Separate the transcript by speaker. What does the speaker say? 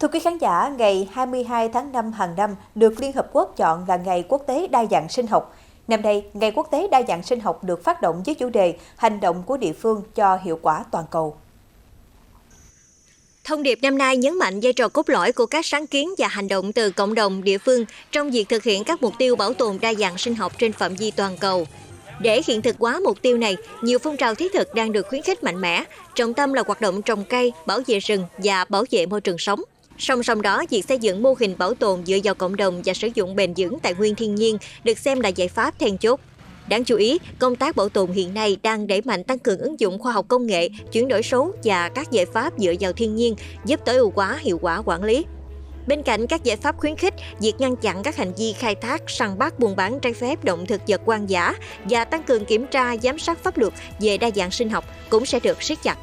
Speaker 1: Thưa quý khán giả, ngày 22 tháng 5 hàng năm được Liên Hợp Quốc chọn là Ngày Quốc tế Đa dạng sinh học. Năm nay, Ngày Quốc tế Đa dạng sinh học được phát động với chủ đề Hành động của địa phương cho hiệu quả toàn cầu.
Speaker 2: Thông điệp năm nay nhấn mạnh vai trò cốt lõi của các sáng kiến và hành động từ cộng đồng địa phương trong việc thực hiện các mục tiêu bảo tồn đa dạng sinh học trên phạm vi toàn cầu. Để hiện thực hóa mục tiêu này, nhiều phong trào thiết thực đang được khuyến khích mạnh mẽ, trọng tâm là hoạt động trồng cây, bảo vệ rừng và bảo vệ môi trường sống. Song song đó, việc xây dựng mô hình bảo tồn dựa vào cộng đồng và sử dụng bền vững tài nguyên thiên nhiên được xem là giải pháp then chốt. Đáng chú ý, công tác bảo tồn hiện nay đang đẩy mạnh tăng cường ứng dụng khoa học công nghệ, chuyển đổi số và các giải pháp dựa vào thiên nhiên, giúp tối ưu hóa hiệu quả quản lý. Bên cạnh các giải pháp khuyến khích, việc ngăn chặn các hành vi khai thác, săn bắt, buôn bán trái phép động thực vật hoang dã và tăng cường kiểm tra, giám sát pháp luật về đa dạng sinh học cũng sẽ được siết chặt.